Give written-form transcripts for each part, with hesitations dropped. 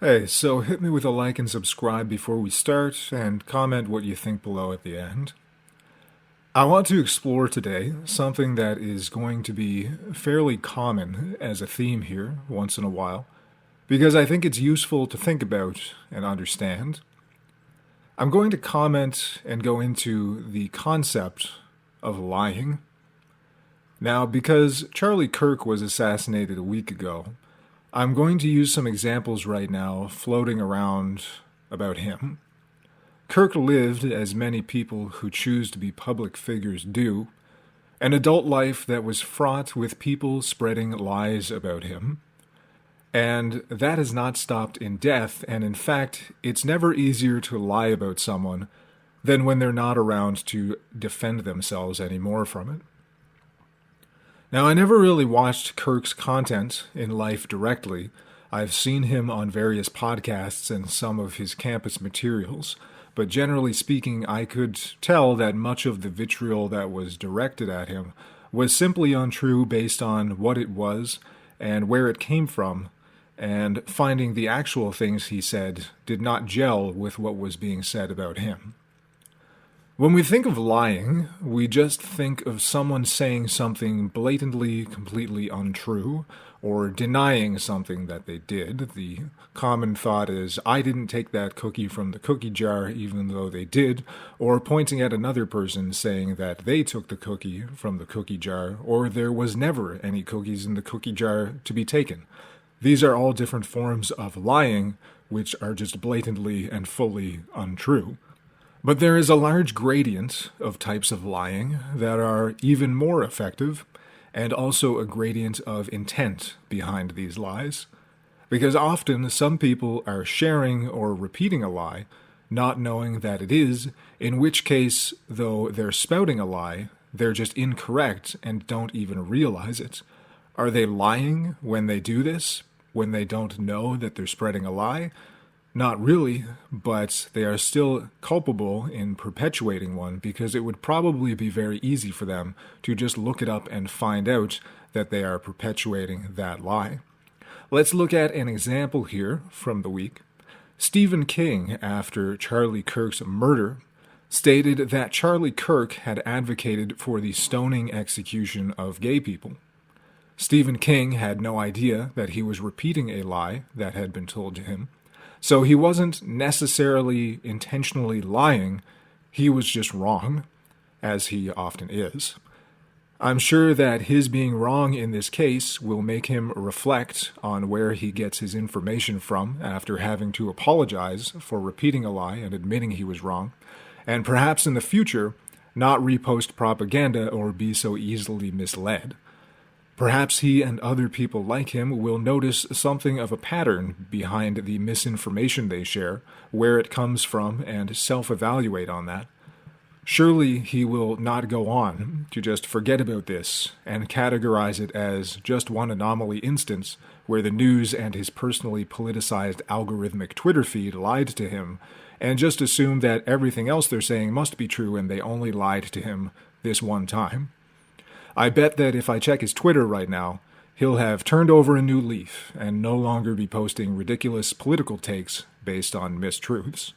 Hey, so hit me with a like and subscribe before we start, and comment what you think below at the end. I want to explore today something that is going to be fairly common as a theme here once in a while, because I think it's useful to think about and understand. I'm going to comment and go into the concept of lying. Now, because Charlie Kirk was assassinated a week ago, I'm going to use some examples right now floating around about him. Kirk lived, as many people who choose to be public figures do, an adult life that was fraught with people spreading lies about him. And that has not stopped in death, and in fact, it's never easier to lie about someone than when they're not around to defend themselves anymore from it. Now, I never really watched Kirk's content in life directly. I've seen him on various podcasts and some of his campus materials, but generally speaking, I could tell that much of the vitriol that was directed at him was simply untrue based on what it was and where it came from, and finding the actual things he said did not gel with what was being said about him. When we think of lying, we just think of someone saying something blatantly, completely untrue, or denying something that they did. The common thought is, I didn't take that cookie from the cookie jar even though they did, or pointing at another person saying that they took the cookie from the cookie jar, or there was never any cookies in the cookie jar to be taken. These are all different forms of lying, which are just blatantly and fully untrue. But there is a large gradient of types of lying that are even more effective, and also a gradient of intent behind these lies. Because often some people are sharing or repeating a lie, not knowing that it is, in which case, though they're spouting a lie, they're just incorrect and don't even realize it. Are they lying when they do this, when they don't know that they're spreading a lie? Not really, but they are still culpable in perpetuating one because it would probably be very easy for them to just look it up and find out that they are perpetuating that lie. Let's look at an example here from the week. Stephen King, after Charlie Kirk's murder, stated that Charlie Kirk had advocated for the stoning execution of gay people. Stephen King had no idea that he was repeating a lie that had been told to him. So he wasn't necessarily intentionally lying, he was just wrong, as he often is. I'm sure that his being wrong in this case will make him reflect on where he gets his information from after having to apologize for repeating a lie and admitting he was wrong, and perhaps in the future not repost propaganda or be so easily misled. Perhaps he and other people like him will notice something of a pattern behind the misinformation they share, where it comes from, and self-evaluate on that. Surely he will not go on to just forget about this and categorize it as just one anomaly instance where the news and his personally politicized algorithmic Twitter feed lied to him, and just assume that everything else they're saying must be true and they only lied to him this one time. I bet that if I check his Twitter right now, he'll have turned over a new leaf and no longer be posting ridiculous political takes based on mistruths.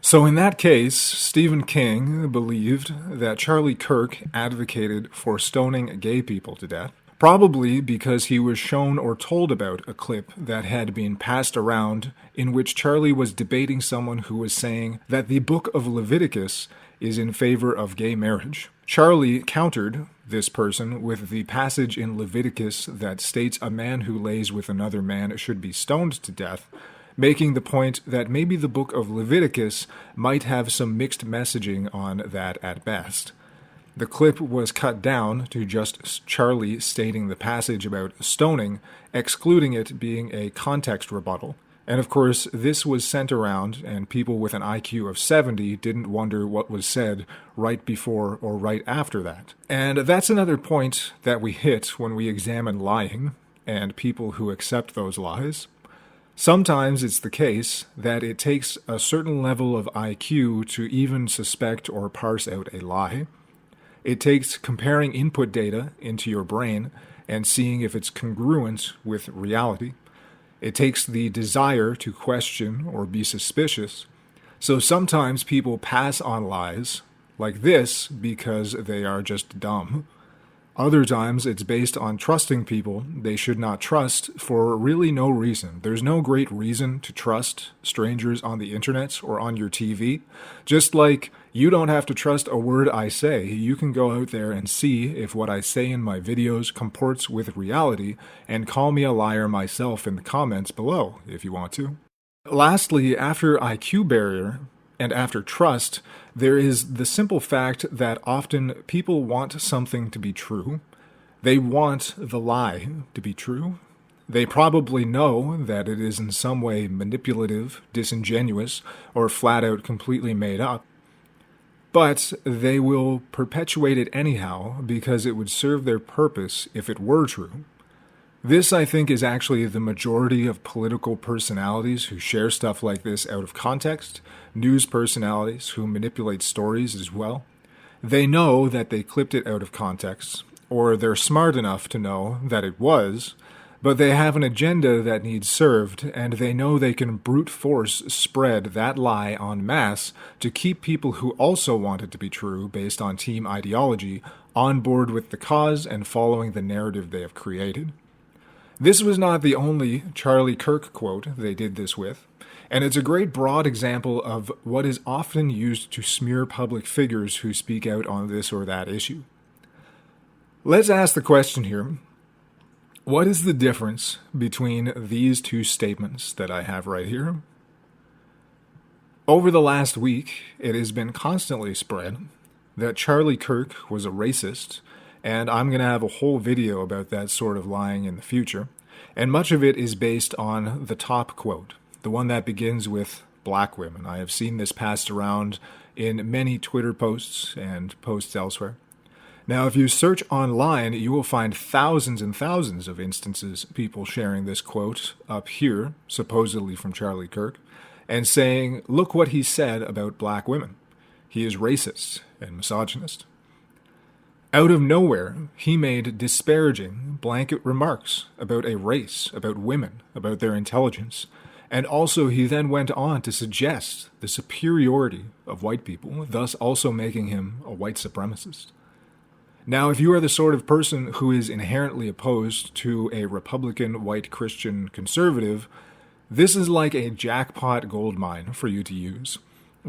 So in that case, Stephen King believed that Charlie Kirk advocated for stoning gay people to death, probably because he was shown or told about a clip that had been passed around in which Charlie was debating someone who was saying that the book of Leviticus is in favor of gay marriage. Charlie countered this person with the passage in Leviticus that states a man who lays with another man should be stoned to death, making the point that maybe the book of Leviticus might have some mixed messaging on that at best. The clip was cut down to just Charlie stating the passage about stoning, excluding it being a context rebuttal. And of course, this was sent around, and people with an IQ of 70 didn't wonder what was said right before or right after that. And that's another point that we hit when we examine lying and people who accept those lies. Sometimes it's the case that it takes a certain level of IQ to even suspect or parse out a lie. It takes comparing input data into your brain and seeing if it's congruent with reality. It takes the desire to question or be suspicious. So sometimes people pass on lies like this because they are just dumb. Other times it's based on trusting people they should not trust for really no reason. There's no great reason to trust strangers on the internet or on your TV. Just like you don't have to trust a word I say, you can go out there and see if what I say in my videos comports with reality and call me a liar myself in the comments below if you want to. Lastly, after IQ barrier, and after trust, there is the simple fact that often people want something to be true. They want the lie to be true. They probably know that it is in some way manipulative, disingenuous, or flat out completely made up. But they will perpetuate it anyhow because it would serve their purpose if it were true. This, I think, is actually the majority of political personalities who share stuff like this out of context, news personalities who manipulate stories as well. They know that they clipped it out of context, or they're smart enough to know that it was, but they have an agenda that needs served, and they know they can brute force spread that lie en masse to keep people who also want it to be true based on team ideology on board with the cause and following the narrative they have created. This was not the only Charlie Kirk quote they did this with, and it's a great broad example of what is often used to smear public figures who speak out on this or that issue. Let's ask the question here, what is the difference between these two statements that I have right here? Over the last week, it has been constantly spread that Charlie Kirk was a racist, and I'm going to have a whole video about that sort of lying in the future. And much of it is based on the top quote, the one that begins with black women. I have seen this passed around in many Twitter posts and posts elsewhere. Now, if you search online, you will find thousands and thousands of instances people sharing this quote up here, supposedly from Charlie Kirk, and saying, look what he said about black women. He is racist and misogynist. Out of nowhere, he made disparaging blanket remarks about a race, about women, about their intelligence, and also he then went on to suggest the superiority of white people, thus also making him a white supremacist. Now, if you are the sort of person who is inherently opposed to a Republican white Christian conservative, this is like a jackpot goldmine for you to use,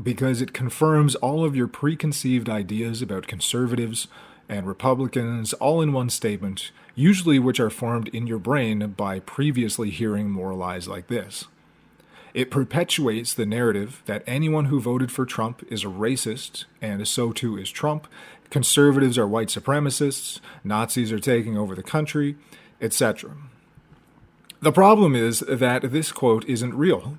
because it confirms all of your preconceived ideas about conservatives and Republicans all in one statement, usually which are formed in your brain by previously hearing more lies like this. It perpetuates the narrative that anyone who voted for Trump is a racist, and so too is Trump. Conservatives are white supremacists, Nazis are taking over the country, etc. The problem is that this quote isn't real.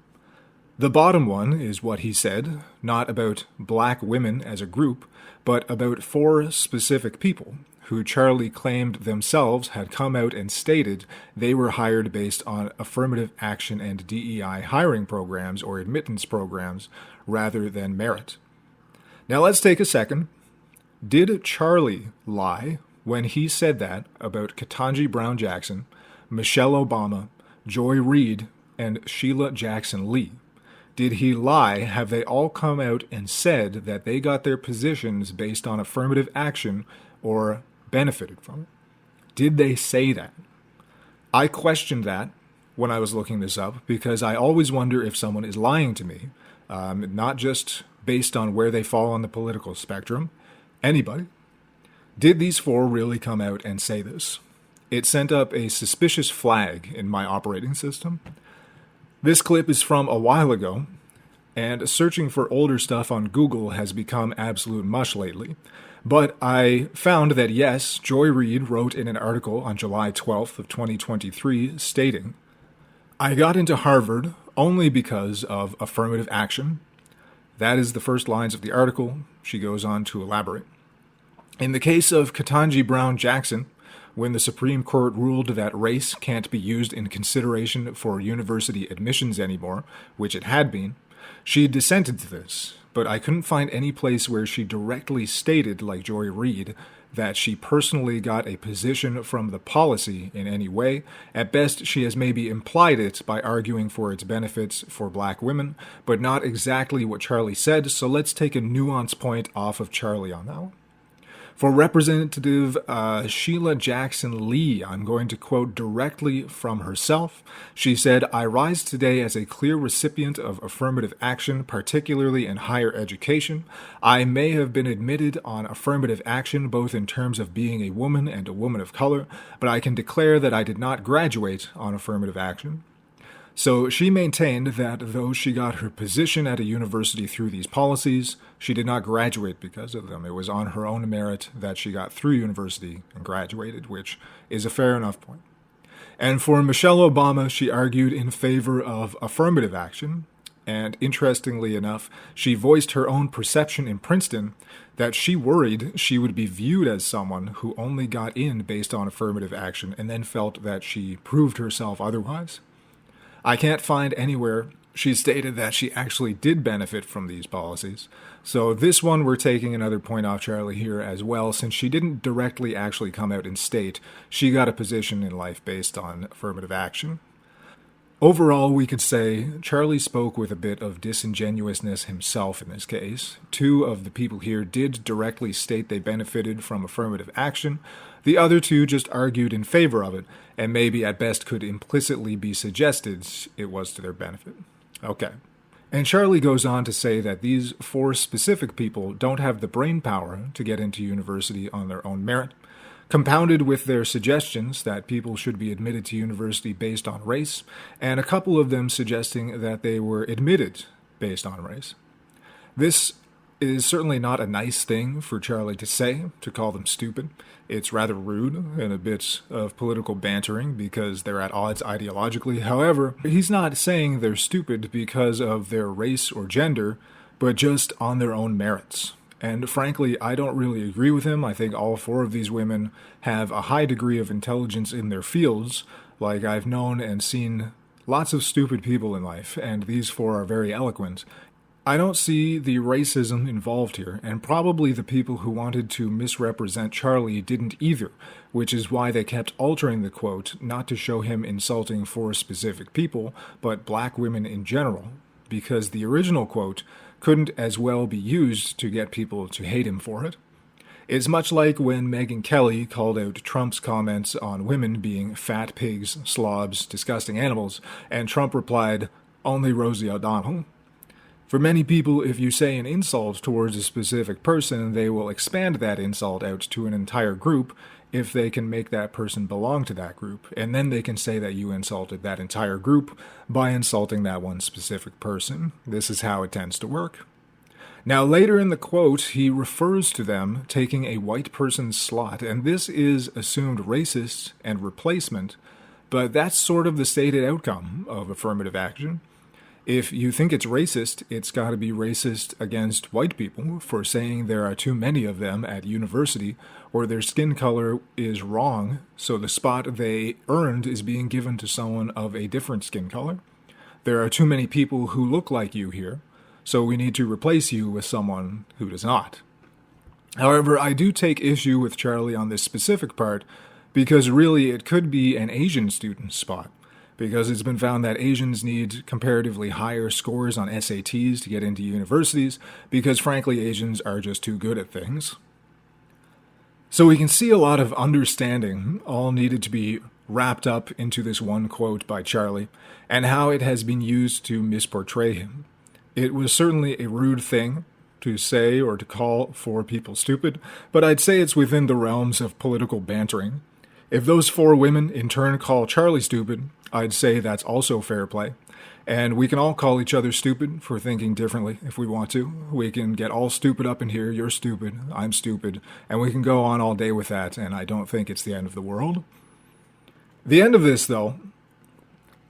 The bottom one is what he said, not about black women as a group, but about 4 specific people who Charlie claimed themselves had come out and stated they were hired based on affirmative action and DEI hiring programs or admittance programs rather than merit. Now let's take a second. Did Charlie lie when he said that about Ketanji Brown Jackson, Michelle Obama, Joy Reid, and Sheila Jackson Lee? Did he lie? Have they all come out and said that they got their positions based on affirmative action or benefited from it? Did they say that? I questioned that when I was looking this up because I always wonder if someone is lying to me, not just based on where they fall on the political spectrum. Anybody. Did these 4 really come out and say this? It sent up a suspicious flag in my operating system. This clip is from a while ago, and searching for older stuff on Google has become absolute mush lately. But I found that yes, Joy Reid wrote in an article on July 12th of 2023 stating, I got into Harvard only because of affirmative action. That is the first lines of the article. She goes on to elaborate. In the case of Ketanji Brown Jackson, when the Supreme Court ruled that race can't be used in consideration for university admissions anymore, which it had been, she dissented to this, but I couldn't find any place where she directly stated, like Joy Reid, that she personally got a position from the policy in any way. At best, she has maybe implied it by arguing for its benefits for black women, but not exactly what Charlie said, so let's take a nuance point off of Charlie on that one. For Representative Sheila Jackson Lee, I'm going to quote directly from herself. She said, "I rise today as a clear recipient of affirmative action, particularly in higher education. I may have been admitted on affirmative action both in terms of being a woman and a woman of color, but I can declare that I did not graduate on affirmative action." So she maintained that though she got her position at a university through these policies, she did not graduate because of them. It was on her own merit that she got through university and graduated, which is a fair enough point. And for Michelle Obama, she argued in favor of affirmative action. And interestingly enough, she voiced her own perception in Princeton that she worried she would be viewed as someone who only got in based on affirmative action and then felt that she proved herself otherwise. I can't find anywhere she stated that she actually did benefit from these policies. So this one, we're taking another point off Charlie here as well, since she didn't directly actually come out and state she got a position in life based on affirmative action. Overall, we could say Charlie spoke with a bit of disingenuousness himself in this case. Two of the people here did directly state they benefited from affirmative action. The other two just argued in favor of it, and maybe at best could implicitly be suggested it was to their benefit. Okay. And Charlie goes on to say that these four specific people don't have the brain power to get into university on their own merit, compounded with their suggestions that people should be admitted to university based on race, and a couple of them suggesting that they were admitted based on race. This is certainly not a nice thing for Charlie to say, to call them stupid. It's rather rude and a bit of political bantering because they're at odds ideologically. However, he's not saying they're stupid because of their race or gender, but just on their own merits. And frankly, I don't really agree with him. I think all four of these women have a high degree of intelligence in their fields. Like, I've known and seen lots of stupid people in life, and these four are very eloquent. I don't see the racism involved here, and probably the people who wanted to misrepresent Charlie didn't either, which is why they kept altering the quote, not to show him insulting four specific people, but black women in general, because the original quote couldn't as well be used to get people to hate him for it. It's much like when Megyn Kelly called out Trump's comments on women being fat pigs, slobs, disgusting animals, and Trump replied, "Only Rosie O'Donnell." For many people, if you say an insult towards a specific person, they will expand that insult out to an entire group if they can make that person belong to that group, and then they can say that you insulted that entire group by insulting that one specific person. This is how it tends to work. Now, later in the quote, he refers to them taking a white person's slot, and this is assumed racist and replacement, but that's sort of the stated outcome of affirmative action. If you think it's racist, it's got to be racist against white people for saying there are too many of them at university, or their skin color is wrong, so the spot they earned is being given to someone of a different skin color. There are too many people who look like you here, so we need to replace you with someone who does not. However, I do take issue with Charlie on this specific part, because really it could be an Asian student's spot. Because it's been found that Asians need comparatively higher scores on SATs to get into universities, because frankly Asians are just too good at things. So we can see a lot of understanding all needed to be wrapped up into this one quote by Charlie, and how it has been used to misportray him. It was certainly a rude thing to say or to call four people stupid, but I'd say it's within the realms of political bantering. If those four women in turn call Charlie stupid, I'd say that's also fair play. And we can all call each other stupid for thinking differently if we want to. We can get all stupid up in here, you're stupid, I'm stupid, and we can go on all day with that, and I don't think it's the end of the world. The end of this, though,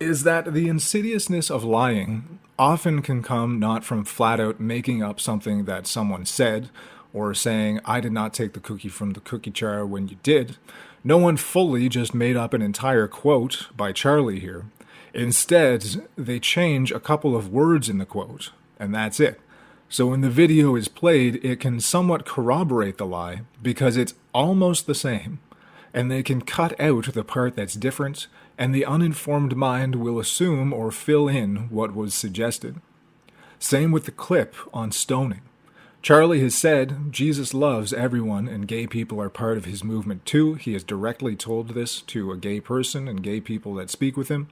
is that the insidiousness of lying often can come not from flat out making up something that someone said, or saying, "I did not take the cookie from the cookie jar when you did." No one fully just made up an entire quote by Charlie here. Instead, they change a couple of words in the quote, and that's it. So when the video is played, it can somewhat corroborate the lie because it's almost the same, and they can cut out the part that's different, and the uninformed mind will assume or fill in what was suggested. Same with the clip on stoning. Charlie has said Jesus loves everyone and gay people are part of his movement too. He has directly told this to a gay person and gay people that speak with him.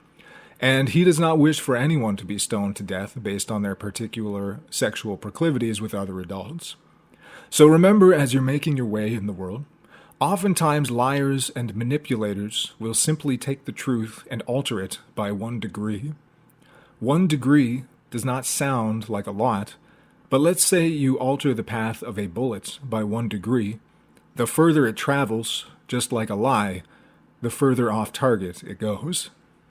And he does not wish for anyone to be stoned to death based on their particular sexual proclivities with other adults. So remember, as you're making your way in the world, oftentimes liars and manipulators will simply take the truth and alter it by 1 degree. 1 degree does not sound like a lot, but let's say you alter the path of a bullet by 1 degree. The further it travels, just like a lie, the further off target it goes.